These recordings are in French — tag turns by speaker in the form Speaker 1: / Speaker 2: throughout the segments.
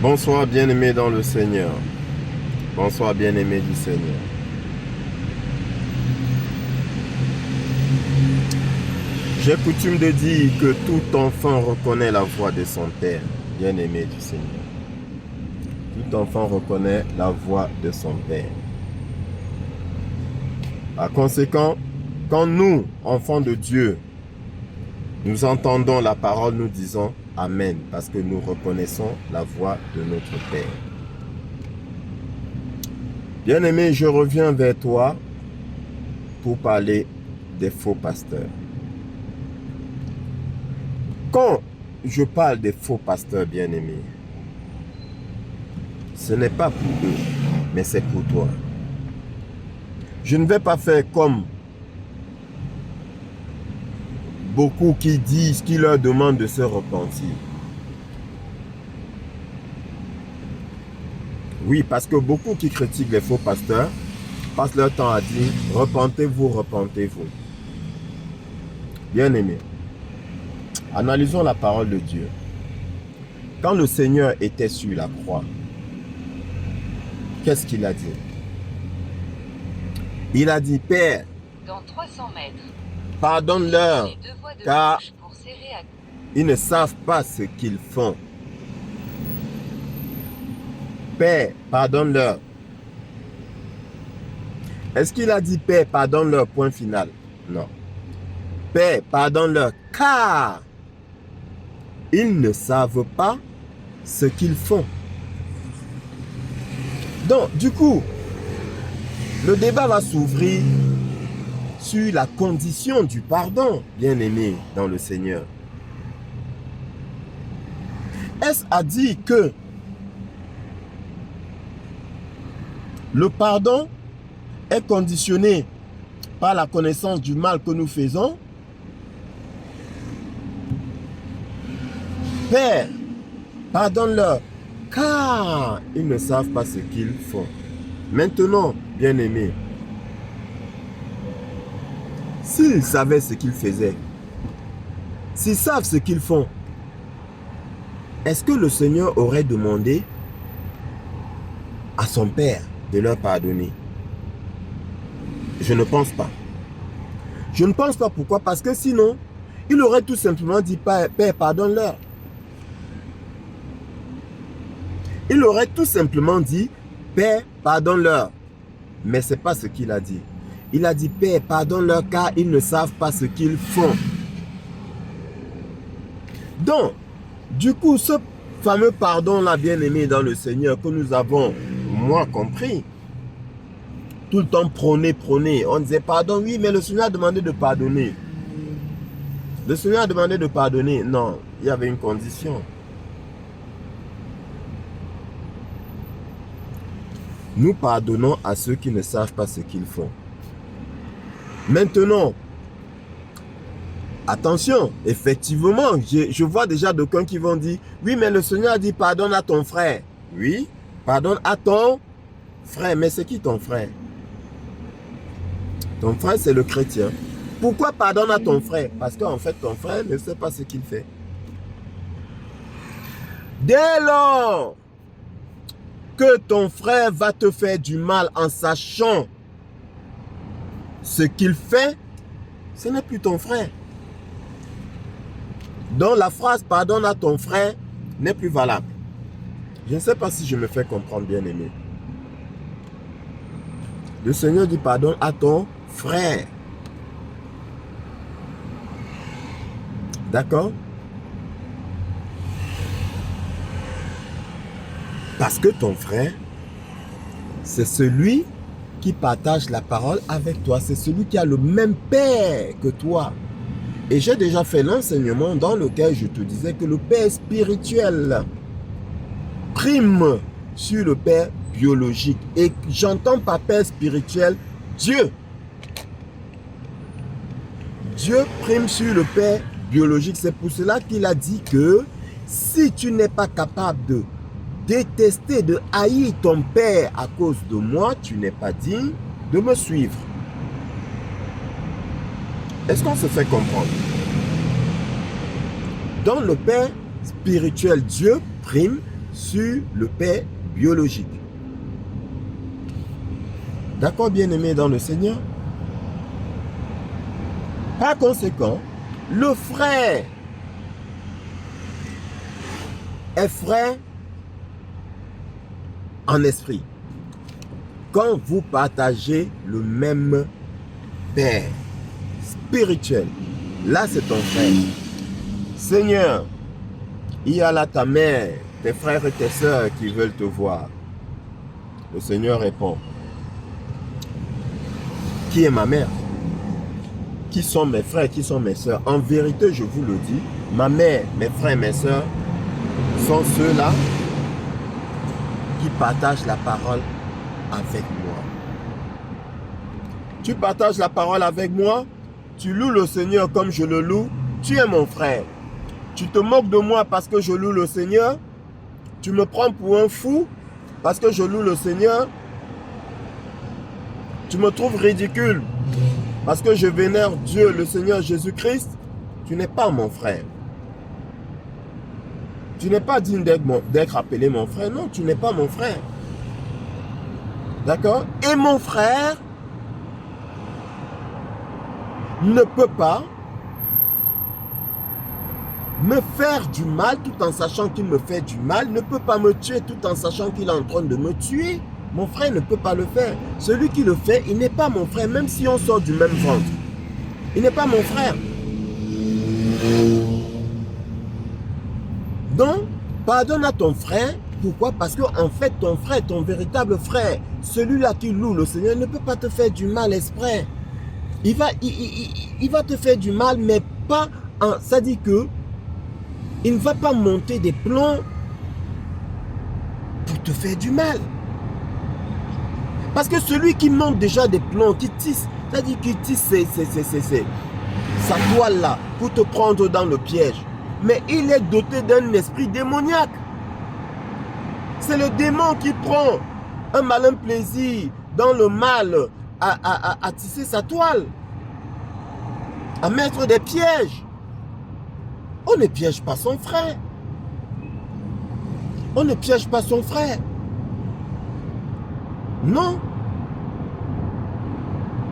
Speaker 1: Bonsoir bien-aimés dans le Seigneur. Bonsoir bien-aimés du Seigneur. J'ai coutume de dire que tout enfant reconnaît la voix de son Père, bien-aimé du Seigneur. Tout enfant reconnaît la voix de son Père. Par conséquent, quand nous, enfants de Dieu, nous entendons la parole, nous disons Amen, parce que nous reconnaissons la voix de notre Père. Bien-aimé, je reviens vers toi pour parler des faux pasteurs. Quand je parle des faux pasteurs bien-aimés, ce n'est pas pour eux, mais c'est pour toi. Je ne vais pas faire comme beaucoup qui disent, qui leur demandent de se repentir. Oui, parce que beaucoup qui critiquent les faux pasteurs passent leur temps à dire « Repentez-vous, repentez-vous ». Bien-aimés, analysons la parole de Dieu. Quand le Seigneur était sur la croix, qu'est-ce qu'il a dit? Il a dit, Père,
Speaker 2: dans 300 mètres,
Speaker 1: pardonne-leur,
Speaker 2: les deux voies de
Speaker 1: car
Speaker 2: gauche pour serrer à...
Speaker 1: ils ne savent pas ce qu'ils font. Père, pardonne-leur. Est-ce qu'il a dit, Père, pardonne-leur, point final? Non. Père, pardonne-leur, car ils ne savent pas ce qu'ils font. Donc, du coup, le débat va s'ouvrir sur la condition du pardon, bien-aimé dans le Seigneur. Est-ce à dire que le pardon est conditionné par la connaissance du mal que nous faisons? Père, pardonne-leur, car ils ne savent pas ce qu'ils font. Maintenant, bien-aimés, s'ils savaient ce qu'ils faisaient, s'ils savent ce qu'ils font, est-ce que le Seigneur aurait demandé à son Père de leur pardonner? Je ne pense pas. Je ne pense pas. Pourquoi? Parce que sinon, il aurait tout simplement dit, Père, pardonne-leur. Il aurait tout simplement dit, Père, pardonne-leur. Mais ce n'est pas ce qu'il a dit. Il a dit, Père, pardonne-leur car ils ne savent pas ce qu'ils font. Donc, du coup, ce fameux pardon-là, bien-aimé dans le Seigneur, que nous avons, moi compris, tout le temps prôné. On disait pardon, oui, mais le Seigneur a demandé de pardonner. Le Seigneur a demandé de pardonner. Non, il y avait une condition. Nous pardonnons à ceux qui ne savent pas ce qu'ils font. Maintenant, attention, effectivement, je vois déjà d'aucuns qui vont dire, oui, mais le Seigneur a dit pardonne à ton frère. Oui, pardonne à ton frère. Mais c'est qui ton frère? Ton frère, c'est le chrétien. Pourquoi pardonne à ton frère? Parce qu'en fait, ton frère ne sait pas ce qu'il fait. Dès lors que ton frère va te faire du mal en sachant ce qu'il fait, ce n'est plus ton frère. Donc la phrase « pardonne à ton frère » n'est plus valable. Je ne sais pas si je me fais comprendre, bien aimé. Le Seigneur dit « pardonne à ton frère ». D'accord? Parce que ton frère, c'est celui qui partage la parole avec toi. C'est celui qui a le même Père que toi. Et j'ai déjà fait l'enseignement dans lequel je te disais que le Père spirituel prime sur le Père biologique. Et j'entends par Père spirituel Dieu. Dieu prime sur le Père biologique. C'est pour cela qu'il a dit que si tu n'es pas capable de détester, de haïr ton Père à cause de moi, tu n'es pas digne de me suivre. Est-ce qu'on se fait comprendre? Donc le Père spirituel, Dieu, prime sur le père biologique. D'accord, bien-aimé dans le Seigneur? Par conséquent, le frère est frère en esprit. Quand vous partagez le même père spirituel, là c'est ton frère. Seigneur, il y a là ta mère, tes frères et tes sœurs qui veulent te voir. Le Seigneur répond, qui est ma mère? Qui sont mes frères, qui sont mes sœurs? En vérité, je vous le dis, ma mère, mes frères, mes sœurs sont ceux-là qui partagent la parole avec moi. Tu partages la parole avec moi, tu loues le Seigneur comme je le loue, tu es mon frère. Tu te moques de moi parce que je loue le Seigneur, tu me prends pour un fou parce que je loue le Seigneur, tu me trouves ridicule parce que je vénère Dieu, le Seigneur Jésus-Christ, tu n'es pas mon frère. Tu n'es pas digne d'être appelé mon frère. Non, tu n'es pas mon frère. D'accord? Et mon frère ne peut pas me faire du mal tout en sachant qu'il me fait du mal, ne peut pas me tuer tout en sachant qu'il est en train de me tuer. Mon frère ne peut pas le faire. Celui qui le fait, il n'est pas mon frère, même si on sort du même ventre. Il n'est pas mon frère. Donc, pardonne à ton frère. Pourquoi? Parce qu'en fait, ton frère, ton véritable frère, celui-là qui loue le Seigneur, ne peut pas te faire du mal exprès. Il va te faire du mal, mais pas en... Ça dit que il ne va pas monter des plombs pour te faire du mal. Parce que celui qui monte déjà des plombs, qui tisse, c'est-à-dire qui tisse sa toile là pour te prendre dans le piège. Mais il est doté d'un esprit démoniaque. C'est le démon qui prend un malin plaisir dans le mal à tisser sa toile, à mettre des pièges. On ne piège pas son frère. On ne piège pas son frère. Non.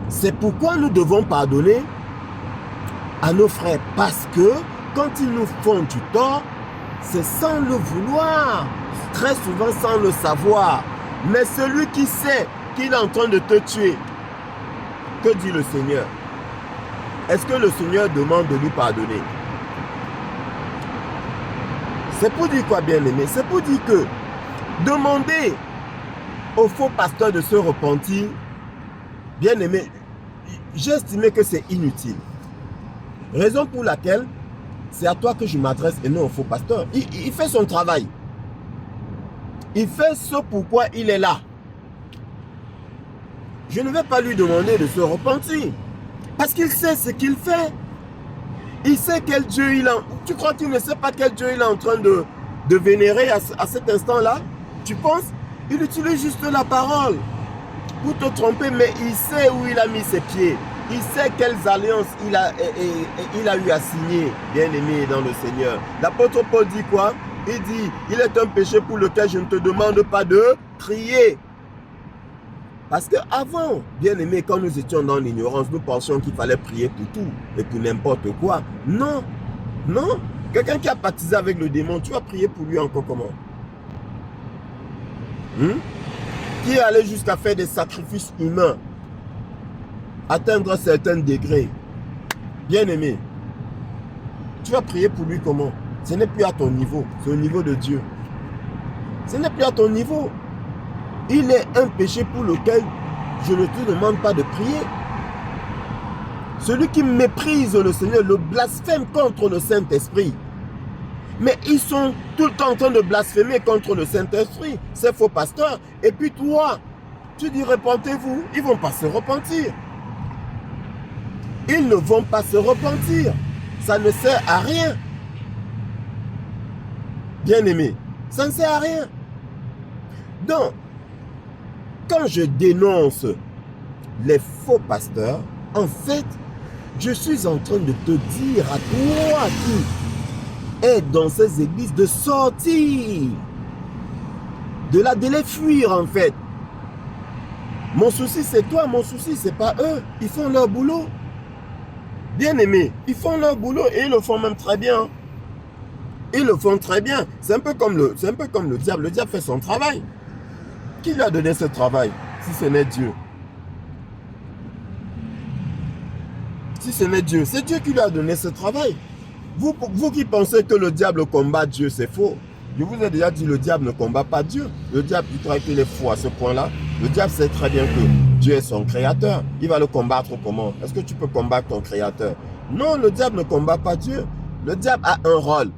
Speaker 1: C'est pourquoi nous devons pardonner à nos frères. Parce que quand ils nous font du tort, c'est sans le vouloir. Très souvent sans le savoir. Mais celui qui sait qu'il est en train de te tuer, que dit le Seigneur? Est-ce que le Seigneur demande de lui pardonner? C'est pour dire quoi, bien-aimé? C'est pour dire que demander au faux pasteur de se repentir, bien-aimé, j'ai estimé que c'est inutile. Raison pour laquelle c'est à toi que je m'adresse et non au faux pasteur. Il fait son travail. Il fait ce pourquoi il est là. Je ne vais pas lui demander de se repentir. Parce qu'il sait ce qu'il fait. Il sait quel Dieu il a. Tu crois qu'il ne sait pas quel Dieu il est en train de vénérer à cet instant-là? Tu penses? Il utilise juste la parole pour te tromper, mais il sait où il a mis ses pieds. Il sait quelles alliances il a eu à signer, bien-aimé dans le Seigneur. L'apôtre Paul dit quoi? Il dit, il est un péché pour lequel je ne te demande pas de prier. Parce qu'avant, bien-aimé, quand nous étions dans l'ignorance, nous pensions qu'il fallait prier pour tout et pour n'importe quoi. Non, non. Quelqu'un qui a baptisé avec le démon, tu vas prier pour lui encore comment? Qui est allé jusqu'à faire des sacrifices humains, atteindre un certain degré. Bien-aimé, tu vas prier pour lui comment? Ce n'est plus à ton niveau, c'est au niveau de Dieu. Ce n'est plus à ton niveau. Il est un péché pour lequel je ne te demande pas de prier. Celui qui méprise le Seigneur, le blasphème contre le Saint-Esprit. Mais ils sont tout le temps en train de blasphémer contre le Saint-Esprit, ces faux pasteurs. Et puis toi, tu dis repentez-vous, ils ne vont pas se repentir. Ils ne vont pas se repentir. Ça ne sert à rien. Bien-aimé, ça ne sert à rien. Donc, quand je dénonce les faux pasteurs, en fait, je suis en train de te dire à toi qui es dans ces églises de sortir. de les fuir en fait. Mon souci c'est toi, mon souci c'est pas eux. Ils font leur boulot. Bien aimé, ils font leur boulot et ils le font même très bien. Ils le font très bien. C'est un peu comme le diable. Le diable fait son travail. Qui lui a donné ce travail? Si ce n'est Dieu. Si ce n'est Dieu, c'est Dieu qui lui a donné ce travail. Vous qui pensez que le diable combat Dieu, c'est faux. Je vous ai déjà dit, le diable ne combat pas Dieu. Le diable, il croit qu'il est fou à ce point-là. Le diable sait très bien que Dieu est son créateur. Il va le combattre comment? Est-ce que tu peux combattre ton créateur? Non, le diable ne combat pas Dieu. Le diable a un rôle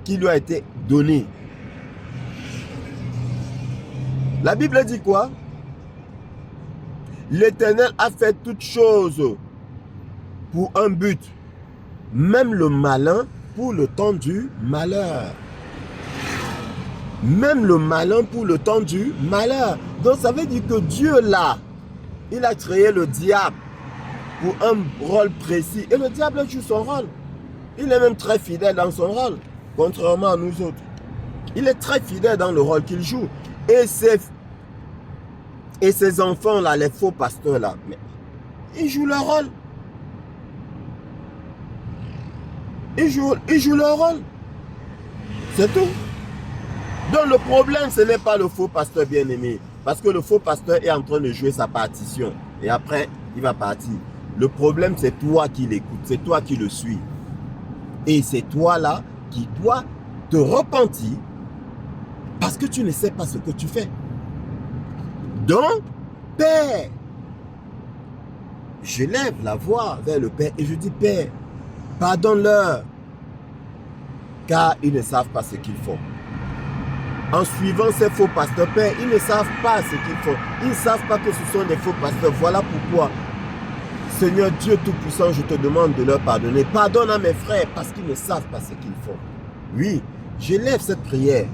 Speaker 1: qui lui a été donné. La Bible dit quoi? L'Éternel a fait toutes choses pour un but, même le malin pour le temps du malheur. Même le malin pour le temps du malheur. Donc ça veut dire que Dieu là, il a créé le diable pour un rôle précis. Et le diable joue son rôle. Il est même très fidèle dans son rôle, contrairement à nous autres. Il est très fidèle dans le rôle qu'il joue. Et ces enfants là, les faux pasteurs là, mais ils jouent leur rôle. Ils jouent leur rôle. C'est tout. Donc le problème, ce n'est pas le faux pasteur bien-aimé. Parce que le faux pasteur est en train de jouer sa partition. Et après, il va partir. Le problème, c'est toi qui l'écoutes. C'est toi qui le suis. Et c'est toi là qui dois te repentir. Parce que tu ne sais pas ce que tu fais. Donc, Père, je lève la voix vers le Père et je dis, Père, pardonne-leur, car ils ne savent pas ce qu'ils font. En suivant ces faux pasteurs, Père, ils ne savent pas ce qu'ils font. Ils ne savent pas que ce sont des faux pasteurs. Voilà pourquoi, Seigneur Dieu Tout-Puissant, je te demande de leur pardonner. Pardonne à mes frères parce qu'ils ne savent pas ce qu'ils font. Oui, je lève cette prière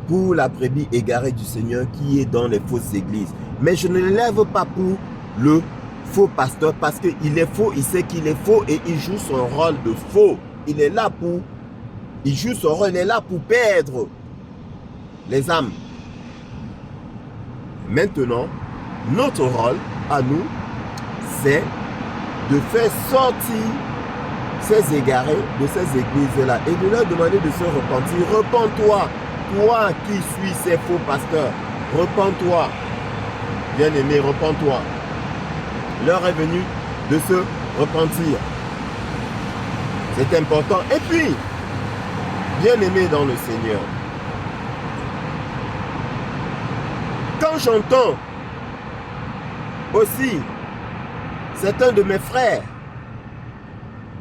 Speaker 1: pour la brebis égarée du Seigneur qui est dans les fausses églises. Mais je ne lève pas pour le faux pasteur parce qu'il est faux, il sait qu'il est faux et il joue son rôle de faux. Il est là pour, il joue son rôle, il est là pour perdre les âmes. Maintenant, notre rôle à nous, c'est de faire sortir ces égarés de ces églises-là et de leur demander de se repentir. Repends-toi, toi qui suis ces faux pasteurs, repends-toi. Bien-aimé, repends-toi. L'heure est venue de se repentir. C'est important. Et puis, bien-aimé dans le Seigneur, quand j'entends aussi certains de mes frères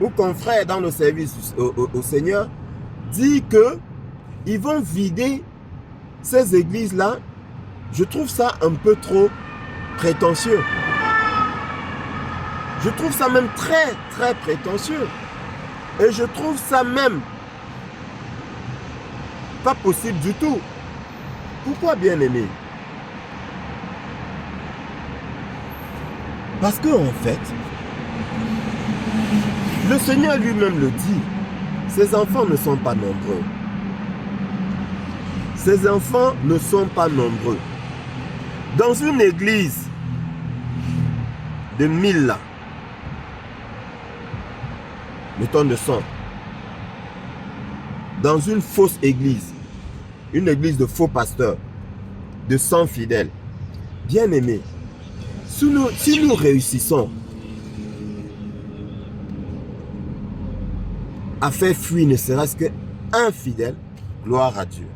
Speaker 1: ou confrères dans le service au Seigneur dire que ils vont vider ces églises-là, je trouve ça un peu trop prétentieux. Je trouve ça même très, très prétentieux. Et je trouve ça même pas possible du tout. Pourquoi, bien-aimé? Parce que en fait, le Seigneur lui-même le dit, ses enfants ne sont pas nombreux. Ses enfants ne sont pas nombreux. Dans une église de 1000, mettons de 100, dans une fausse église, une église de faux pasteurs, de 100 fidèles, bien aimés, si nous réussissons à faire fuir ne serait-ce qu'un fidèle, gloire à Dieu.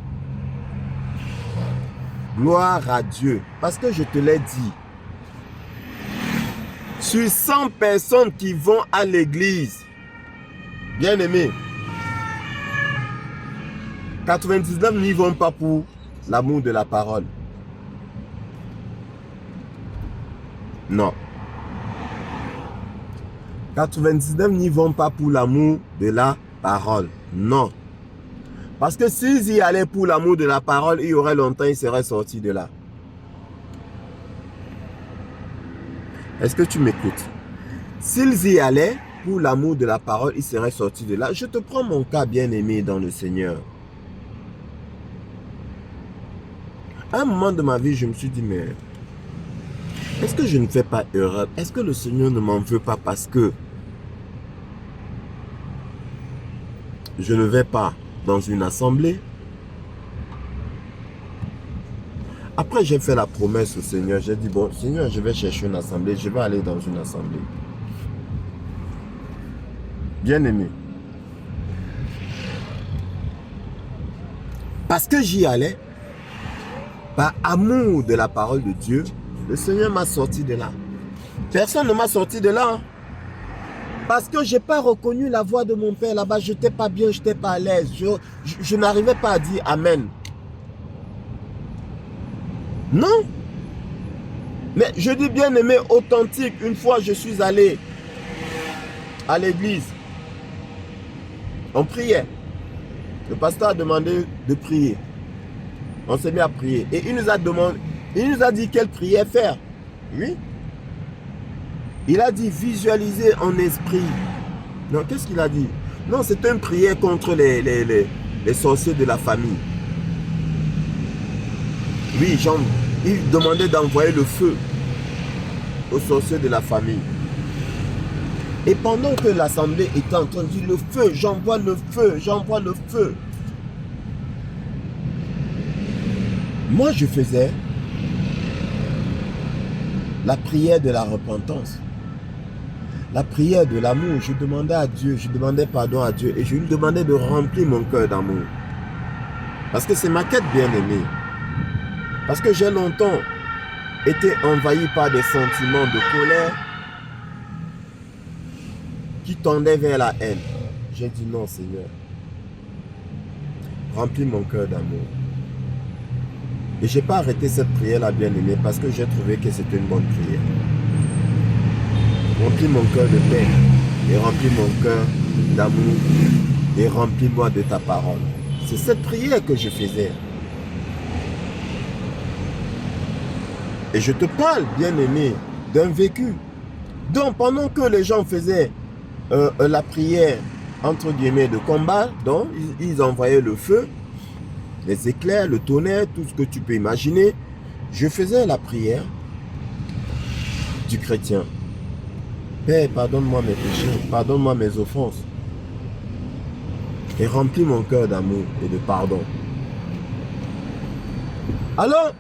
Speaker 1: Gloire à Dieu. Parce que je te l'ai dit, sur 100 personnes qui vont à l'église, bien aimé, 99 n'y vont pas pour l'amour de la parole. Non. 99 n'y vont pas pour l'amour de la parole. Non. Parce que s'ils y allaient pour l'amour de la parole, il y aurait longtemps, ils seraient sortis de là. Est-ce que tu m'écoutes? S'ils y allaient pour l'amour de la parole, ils seraient sortis de là. Je te prends mon cas, bien-aimé dans le Seigneur. À un moment de ma vie, je me suis dit, mais est-ce que je ne fais pas erreur? Est-ce que le Seigneur ne m'en veut pas parce que je ne vais pas dans une assemblée? Après, j'ai fait la promesse au Seigneur. J'ai dit, bon, Seigneur, je vais chercher une assemblée. Je vais aller dans une assemblée. Bien-aimé. Parce que j'y allais, par amour de la parole de Dieu, le Seigneur m'a sorti de là. Personne ne m'a sorti de là. Hein. Parce que je n'ai pas reconnu la voix de mon Père là-bas. Je n'étais pas bien, je n'étais pas à l'aise. Je n'arrivais pas à dire Amen. Non. Mais je dis bien-aimé, authentique. Une fois, je suis allé à l'église. On priait. Le pasteur a demandé de prier. On s'est mis à prier. Et il nous a dit quelle prière faire. Oui. Il a dit visualiser en esprit. Non, qu'est-ce qu'il a dit? Non, c'est une prière contre les sorciers de la famille. Oui, il demandait d'envoyer le feu aux sorciers de la famille. Et pendant que l'assemblée était en train de dire le feu, j'envoie le feu, j'envoie le feu. Moi, je faisais la prière de la repentance. La prière de l'amour. Je demandais à Dieu, je demandais pardon à Dieu et je lui demandais de remplir mon cœur d'amour. Parce que c'est ma quête bien-aimée. Parce que j'ai longtemps été envahi par des sentiments de colère qui tendaient vers la haine. J'ai dit non, Seigneur. Remplis mon cœur d'amour. Et je n'ai pas arrêté cette prière-là, bien-aimée, parce que j'ai trouvé que c'était une bonne prière. Remplis mon cœur de paix et remplis mon cœur d'amour et remplis-moi de ta parole. C'est cette prière que je faisais. Et je te parle, bien-aimé, d'un vécu. Donc, pendant que les gens faisaient la prière, entre guillemets, de combat, donc, ils envoyaient le feu, les éclairs, le tonnerre, tout ce que tu peux imaginer. Je faisais la prière du chrétien. Père, pardonne-moi mes péchés, pardonne-moi mes offenses. Et remplis mon cœur d'amour et de pardon. Alors,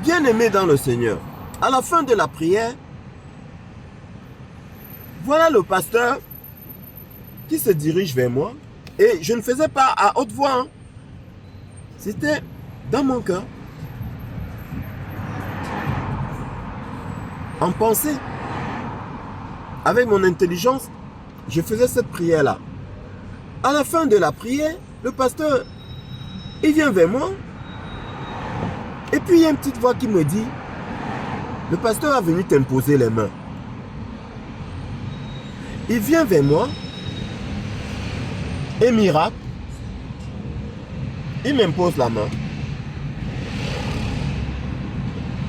Speaker 1: bien-aimé dans le Seigneur, à la fin de la prière, voilà le pasteur qui se dirige vers moi. Et je ne faisais pas à haute voix. Hein. C'était dans mon cœur. En pensée. Avec mon intelligence, je faisais cette prière-là. À la fin de la prière, le pasteur, il vient vers moi. Et puis il y a une petite voix qui me dit, le pasteur a venu t'imposer les mains. Il vient vers moi. Et miracle, il m'impose la main.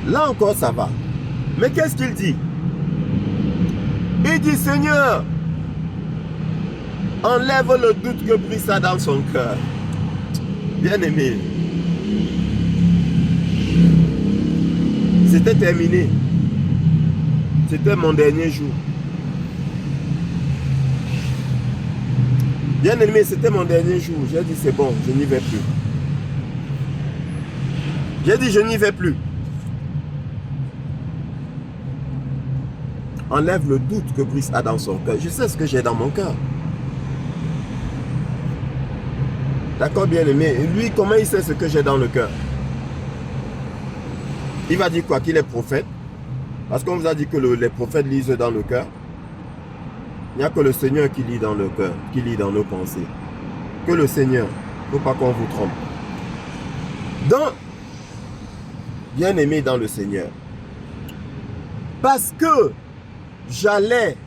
Speaker 1: Là encore, ça va. Mais qu'est-ce qu'il dit? Il dit, Seigneur, enlève le doute que brille ça dans son cœur. Bien-aimé. C'était terminé. C'était mon dernier jour. Bien-aimé, c'était mon dernier jour. J'ai dit, c'est bon, je n'y vais plus. J'ai dit, je n'y vais plus. Enlève le doute que Brice a dans son cœur. Je sais ce que j'ai dans mon cœur. D'accord, bien-aimé. Lui, comment il sait ce que j'ai dans le cœur? Il va dire quoi? Qu'il est prophète? Parce qu'on vous a dit que les prophètes lisent dans le cœur. Il n'y a que le Seigneur qui lit dans le cœur, qui lit dans nos pensées. Que le Seigneur. Il ne faut pas qu'on vous trompe. Donc, bien-aimé dans le Seigneur, parce que j'allais,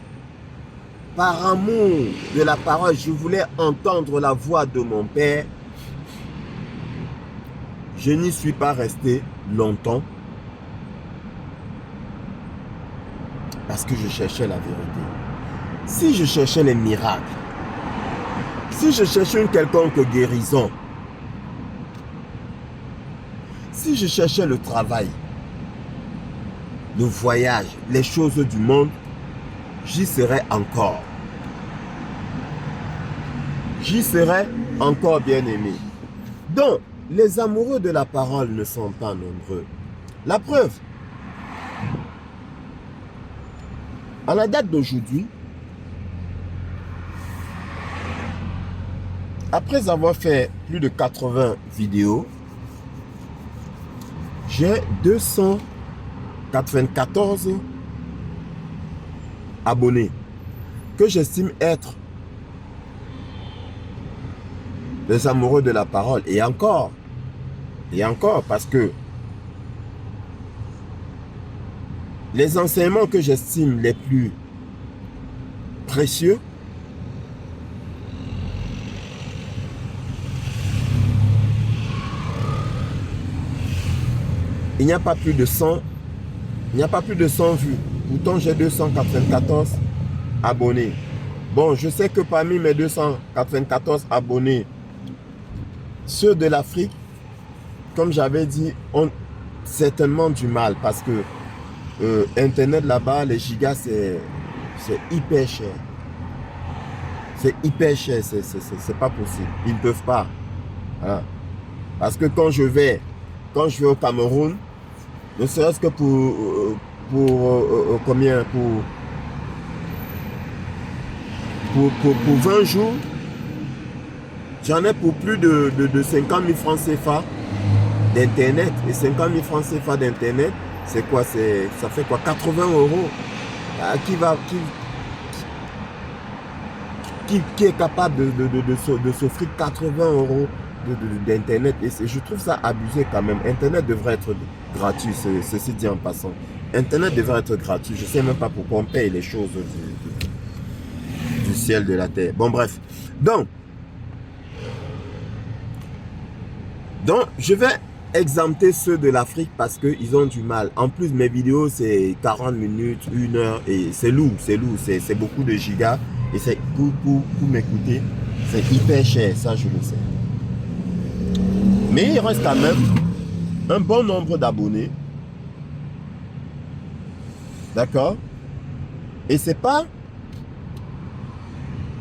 Speaker 1: par amour de la parole, je voulais entendre la voix de mon Père, je n'y suis pas resté longtemps, parce que je cherchais la vérité. Si je cherchais les miracles, si je cherchais une quelconque guérison, Si je cherchais le travail, le voyage, les choses du monde, j'y serais encore. J'y serais encore, bien aimé. Donc, les amoureux de la parole ne sont pas nombreux. La preuve, à la date d'aujourd'hui, après avoir fait plus de 80 vidéos, j'ai 294 abonnés que j'estime être les amoureux de la parole. Et encore, parce que les enseignements que j'estime les plus précieux, il n'y a pas plus de 100, vues. Pourtant, j'ai 294 abonnés. Bon, je sais que parmi mes 294 abonnés, ceux de l'Afrique, comme j'avais dit, ont certainement du mal parce que Internet là-bas, les gigas, c'est hyper cher. C'est hyper cher, c'est pas possible. Ils ne peuvent pas. Voilà. Parce que quand je vais au Cameroun, ne serait-ce que pour combien, pour 20 jours, j'en ai pour plus de 50 000 francs CFA d'internet. Et 50 000 francs CFA d'internet, c'est quoi? Ça fait quoi? 80 euros. Qui est capable de s'offrir 80 euros d'internet? Et je trouve ça abusé quand même. Internet devrait être gratuit, ceci dit en passant. Internet devrait être gratuit. Je ne sais même pas pourquoi on paye les choses du ciel, de la terre. Bon, bref. Donc, je vais exempter ceux de l'Afrique parce qu'ils ont du mal. En plus, mes vidéos, c'est 40 minutes, 1 heure. Et c'est lourd, c'est beaucoup de gigas. Et c'est pour m'écouter, c'est hyper cher, ça je le sais. Mais il reste quand même un bon nombre d'abonnés. D'accord? Et c'est pas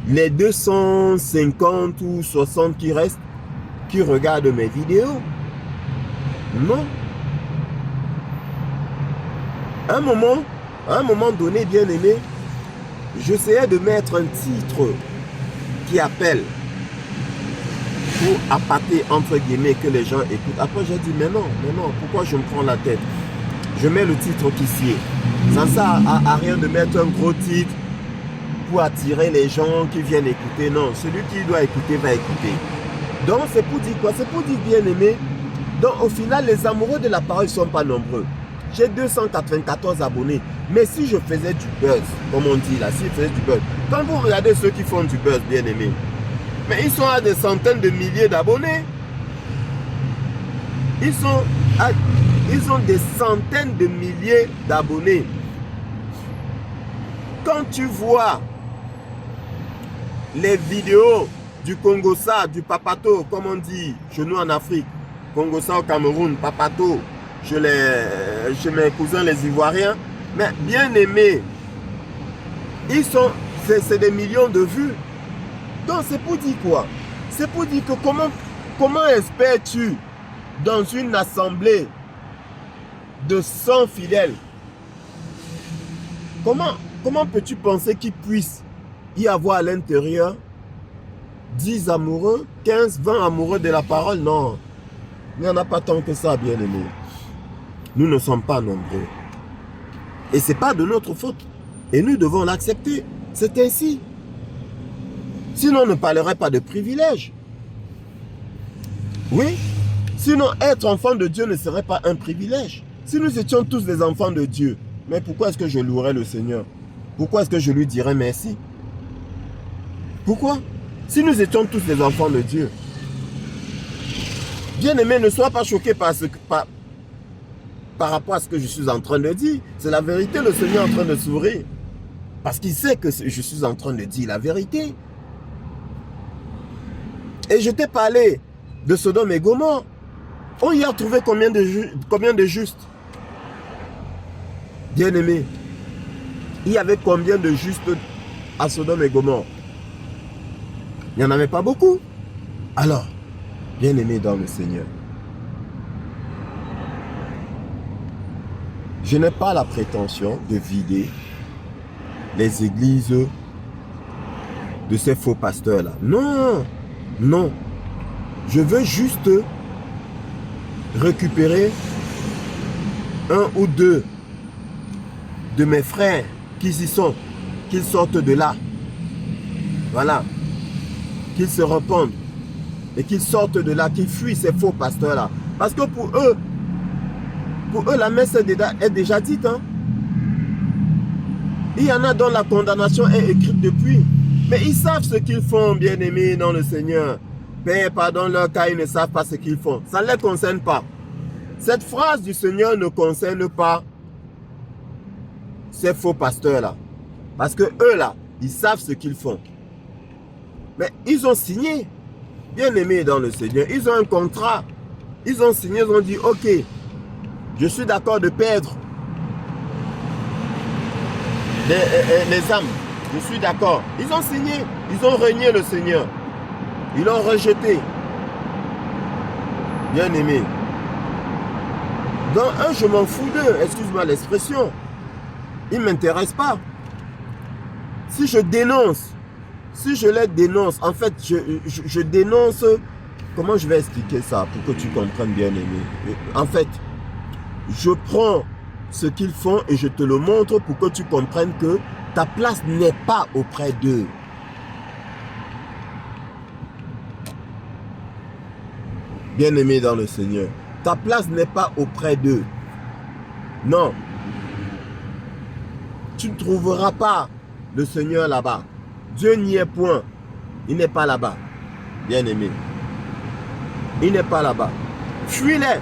Speaker 1: les 250 ou 60 qui restent qui regardent mes vidéos. Non. À un moment donné, bien aimé, j'essayais de mettre un titre qui appelle pour appâter, entre guillemets, que les gens écoutent. Après, j'ai dit, mais non, pourquoi je me prends la tête? Je mets le titre qui sied. Ça ne sert à rien de mettre un gros titre pour attirer les gens qui viennent écouter. Non, celui qui doit écouter va écouter. Donc, c'est pour dire quoi? C'est pour dire, bien aimé. Donc, au final, les amoureux de la parole ne sont pas nombreux. J'ai 294 abonnés. Mais si je faisais du buzz, comme on dit là, si je faisais du buzz, quand vous regardez ceux qui font du buzz, bien aimé, mais ils sont à des centaines de milliers d'abonnés. Ils ont des centaines de milliers d'abonnés. Quand tu vois les vidéos du Congossa, du Papato, comme on dit chez nous en Afrique, Congossa au Cameroun, Papato, chez mes cousins les Ivoiriens, mais bien aimés, c'est des millions de vues. Donc c'est pour dire quoi? C'est pour dire que comment espères-tu dans une assemblée de 100 fidèles, comment peux-tu penser qu'il puisse y avoir à l'intérieur 10 amoureux, 15, 20 amoureux de la parole? Non, il n'y en a pas tant que ça, bien aimé. Nous ne sommes pas nombreux. Et ce n'est pas de notre faute. Et nous devons l'accepter. C'est ainsi. Sinon, on ne parlerait pas de privilèges. Oui. Sinon, être enfant de Dieu ne serait pas un privilège. Si nous étions tous des enfants de Dieu, mais pourquoi est-ce que je louerais le Seigneur? Pourquoi est-ce que je lui dirais merci? Pourquoi? Si nous étions tous des enfants de Dieu. Bien-aimé, ne sois pas choqué par rapport à ce que je suis en train de dire. C'est la vérité, le Seigneur est en train de sourire. Parce qu'il sait que je suis en train de dire la vérité. Et je t'ai parlé de Sodome et Gomorrhe. On y a trouvé combien de justes? Bien-aimé, il y avait combien de justes à Sodome et Gomorrhe? Il n'y en avait pas beaucoup. Alors, bien-aimé dans le Seigneur, je n'ai pas la prétention de vider les églises de ces faux pasteurs-là. Non, non. Je veux juste récupérer un ou deux de mes frères qui y sont, qu'ils sortent de là. Voilà. Qu'ils se repentent et qu'ils sortent de là, qu'ils fuient ces faux pasteurs-là. Parce que pour eux, la messe est déjà dite. Hein? Il y en a dont la condamnation est écrite depuis. Mais ils savent ce qu'ils font, bien-aimés dans le Seigneur. Père, pardonne leur car ils ne savent pas ce qu'ils font. Ça ne les concerne pas. Cette phrase du Seigneur ne concerne pas ces faux pasteurs-là. Parce que eux là, ils savent ce qu'ils font. Mais ils ont signé, bien-aimés dans le Seigneur. Ils ont un contrat. Ils ont signé, ils ont dit, ok, je suis d'accord de perdre les âmes. Je suis d'accord. Ils ont signé, ils ont renié le Seigneur. Ils l'ont rejeté. Bien-aimés. Dans un, je m'en fous d'eux, excuse-moi l'expression. Ils ne m'intéressent pas. Si je dénonce, si je les dénonce, en fait, je dénonce, comment je vais expliquer ça pour que tu comprennes bien, aimé? En fait, je prends ce qu'ils font et je te le montre pour que tu comprennes que ta place n'est pas auprès d'eux. Bien-aimé dans le Seigneur, ta place n'est pas auprès d'eux. Non. Tu ne trouveras pas le Seigneur là-bas. Dieu n'y est point. Il n'est pas là-bas. Bien-aimé. Il n'est pas là-bas. Fuis-les.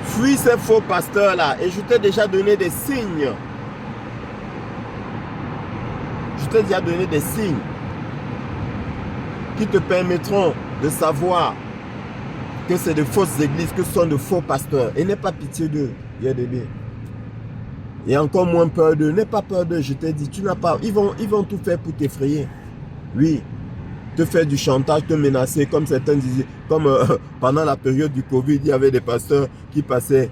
Speaker 1: Fuis ces faux pasteurs-là. Et je t'ai déjà donné des signes. Je t'ai déjà donné des signes qui te permettront de savoir que c'est de fausses églises, que ce sont de faux pasteurs. Et n'aie pas pitié d'eux, bien-aimé. Et encore moins peur d'eux. N'aie pas peur d'eux, je t'ai dit. Tu n'as pas. Ils vont tout faire pour t'effrayer. Oui. Te faire du chantage, te menacer, comme certains disaient. Comme pendant la période du Covid, il y avait des pasteurs qui passaient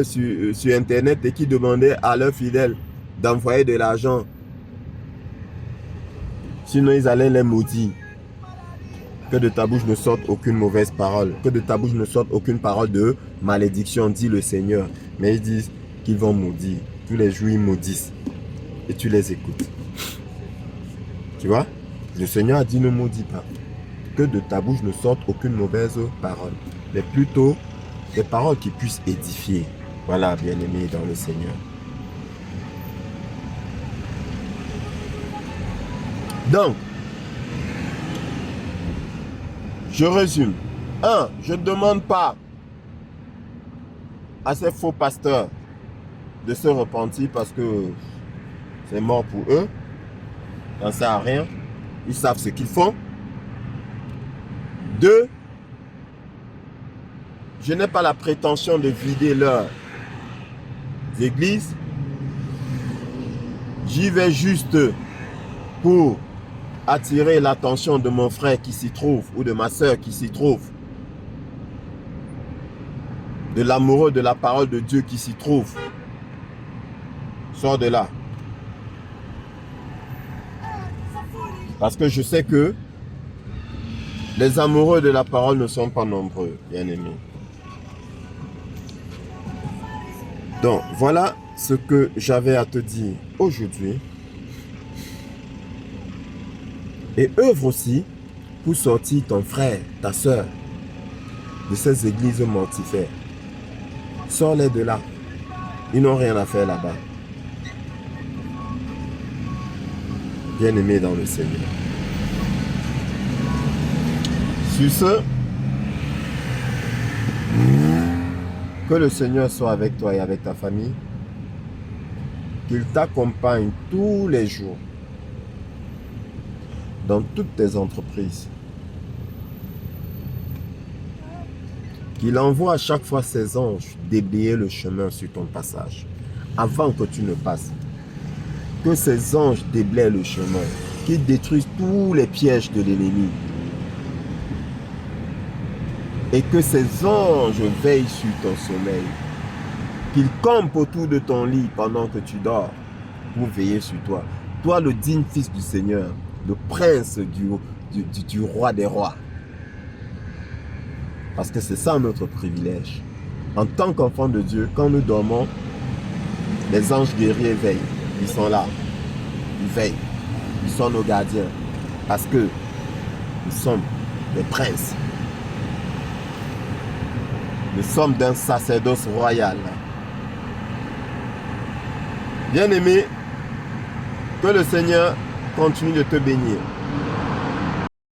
Speaker 1: sur Internet et qui demandaient à leurs fidèles d'envoyer de l'argent. Sinon, ils allaient les maudire. Que de ta bouche ne sorte aucune mauvaise parole. Que de ta bouche ne sorte aucune parole de malédiction, dit le Seigneur. Mais ils disent qu'ils vont maudire. Tous les jours, ils maudissent. Et tu les écoutes. Tu vois? Le Seigneur a dit ne maudis pas. Que de ta bouche ne sorte aucune mauvaise parole. Mais plutôt des paroles qui puissent édifier. Voilà, bien-aimés dans le Seigneur. Donc, je résume. 1. Je ne demande pas à ces faux pasteurs de se repentir parce que c'est mort pour eux. Ça ne sert à rien. Ils savent ce qu'ils font. 2. Je n'ai pas la prétention de vider leurs églises. J'y vais juste pour attirer l'attention de mon frère qui s'y trouve ou de ma soeur qui s'y trouve, de l'amoureux de la parole de Dieu qui s'y trouve. Sors de là. Parce que je sais que les amoureux de la parole ne sont pas nombreux, bien-aimés. Donc, voilà ce que j'avais à te dire aujourd'hui. Et œuvre aussi pour sortir ton frère, ta soeur, de ces églises mortifères. Sors-les de là. Ils n'ont rien à faire là-bas. Bien-aimés dans le Seigneur. Sur ce, que le Seigneur soit avec toi et avec ta famille. Qu'il t'accompagne tous les jours dans toutes tes entreprises. qu'il envoie à chaque fois ses anges déblayer le chemin sur ton passage, avant que tu ne passes. Que ces anges déblayent le chemin, qu'ils détruisent tous les pièges de l'ennemi. Et que ces anges veillent sur ton sommeil. Qu'ils campent autour de ton lit pendant que tu dors, pour veiller sur toi. Toi, le digne fils du Seigneur, le prince du roi des rois. Parce que c'est ça notre privilège. En tant qu'enfant de Dieu, quand nous dormons, les anges guerriers veillent. Ils sont là. Ils veillent. Ils sont nos gardiens. Parce que nous sommes des princes. Nous sommes d'un sacerdoce royal. Bien-aimé, que le Seigneur continue de te bénir.